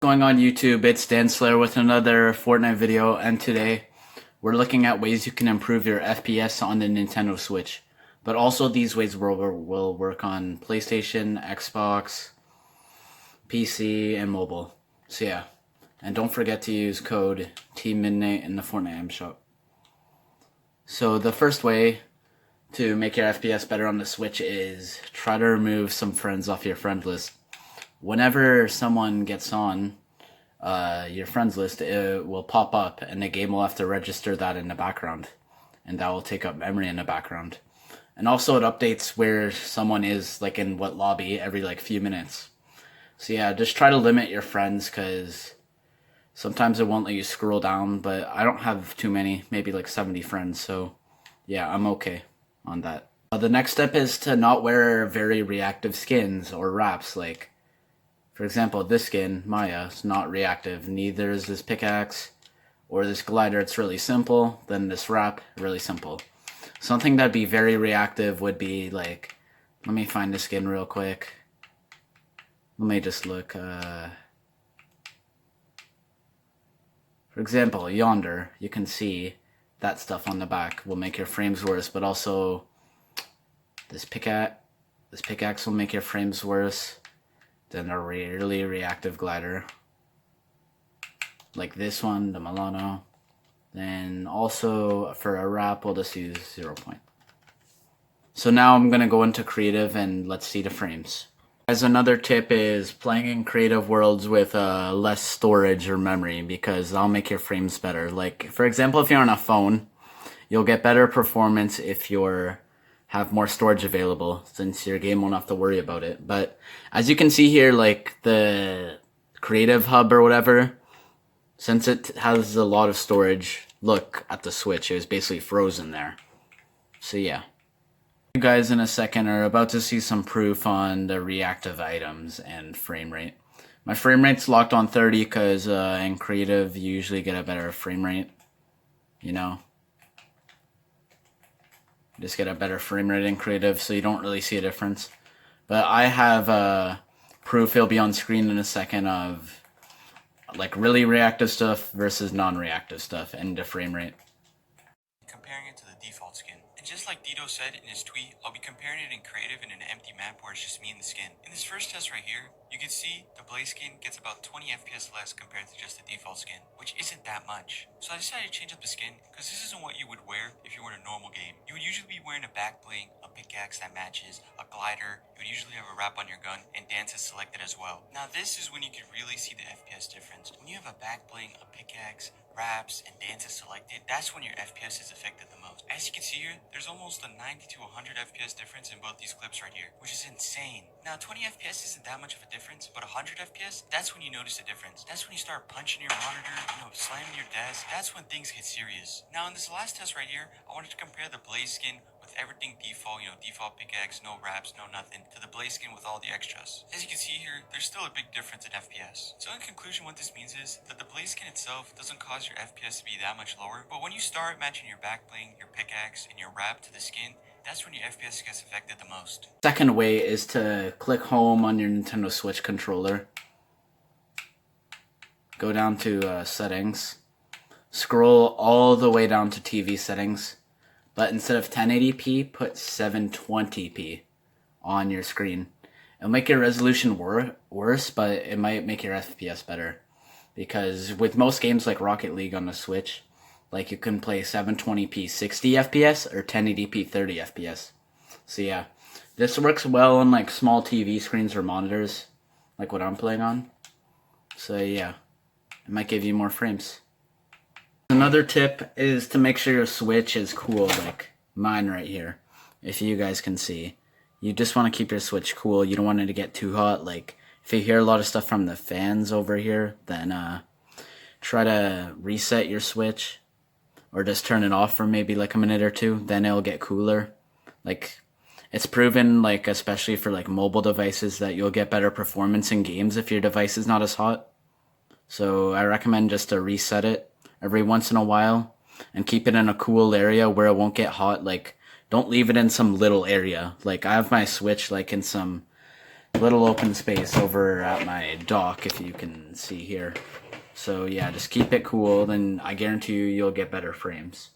going on YouTube? It's Dan Slayer with another Fortnite video, and today we're looking at ways you can improve your FPS on the Nintendo Switch. But also these ways will work on PlayStation, Xbox, PC, and mobile. So yeah, and don't forget to use code TMidnight in the Fortnite M shop. So the first way to make your FPS better on the Switch is try to remove some friends off your friend list. Whenever someone gets on your friends list, it will pop up and the game will have to register that in the background, and that will take up memory in the background. And also it updates where someone is, like in what lobby, every like few minutes. So yeah, just try to limit your friends, because sometimes it won't let you scroll down, but I don't have too many, maybe like 70 friends, so yeah, I'm okay on that. The next step is to not wear very reactive skins or wraps. Like, for example, this skin, Maya, is not reactive. Neither is this pickaxe or this glider. It's really simple. Then this wrap, really simple. Something that'd be very reactive would be like, let me find the skin real quick. Let me just look. For example, yonder, you can see that stuff on the back will make your frames worse, but also this pickaxe will make your frames worse. Then a really reactive glider, like this one, the Milano. Then also for a wrap, we'll just use 0 point. So now I'm gonna go into creative and let's see the frames. As another tip is playing in creative worlds with less storage or memory, because that'll make your frames better. Like, for example, if you're on a phone, you'll get better performance if you're have more storage available, since your game won't have to worry about it. But as you can see here, like the creative hub or whatever, since it has a lot of storage, look at the Switch, it was basically frozen there. So yeah. You guys in a second are about to see some proof on the reactive items and frame rate. My frame rate's locked on 30 because in creative you usually get a better frame rate, you know. Just get a better frame rate in creative, so you don't really see a difference. But I have proof, it'll be on screen in a second, of like really reactive stuff versus non-reactive stuff and the frame rate. Comparing it to the default skin. And just like Dito said in his tweet, I'll be comparing it in creative in an empty map where it's just me and the skin. In this first test right here, you can see the Blaze skin gets about 20 FPS less compared to just the default skin, which isn't that much. So I decided to change up the skin, because this isn't what you would wear if you were in a normal game. You would usually be wearing a back bling, a pickaxe that matches, a glider, you would usually have a wrap on your gun, and dance is selected as well. Now this is when you can really see the FPS difference. When you have a back bling, a pickaxe, wraps, and dance is selected, that's when your FPS is affected the most. As you can see here, there's almost a 90 to 100 FPS difference in both these clips right here, which is insane. Now 20 FPS isn't that much of a difference, but 100 FPS, that's when you notice the difference. That's when you start punching your monitor, slamming your desk. That's when things get serious. Now in this last test right here, I wanted to compare the Blaze skin with everything default, default pickaxe, no wraps, no nothing, to the Blaze skin with all the extras. As you can see here, there's still a big difference in FPS. So in conclusion, what this means is that the Blaze skin itself doesn't cause your FPS to be that much lower, but when you start matching your back bling, your pickaxe, and your wrap to the skin, that's when your FPS gets affected the most. Second way is to click home on your Nintendo Switch controller. Go down to settings. Scroll all the way down to TV settings. But instead of 1080p, put 720p on your screen. It'll make your resolution worse, but it might make your FPS better. Because with most games like Rocket League on the Switch, like you can play 720p 60 FPS or 1080p 30 FPS. So yeah, this works well on like small TV screens or monitors, like what I'm playing on. So yeah, it might give you more frames. Another tip is to make sure your Switch is cool, like mine right here. If you guys can see, you just want to keep your Switch cool. You don't want it to get too hot. Like if you hear a lot of stuff from the fans over here, then try to reset your Switch, or just turn it off for maybe like a minute or two. Then it'll get cooler. Like it's proven, like especially for like mobile devices, that you'll get better performance in games if your device is not as hot. So I recommend just to reset it every once in a while and keep it in a cool area where it won't get hot. Like don't leave it in some little area. Like I have my Switch like in some little open space over at my dock, if you can see here. So yeah, just keep it cool, then I guarantee you'll get better frames.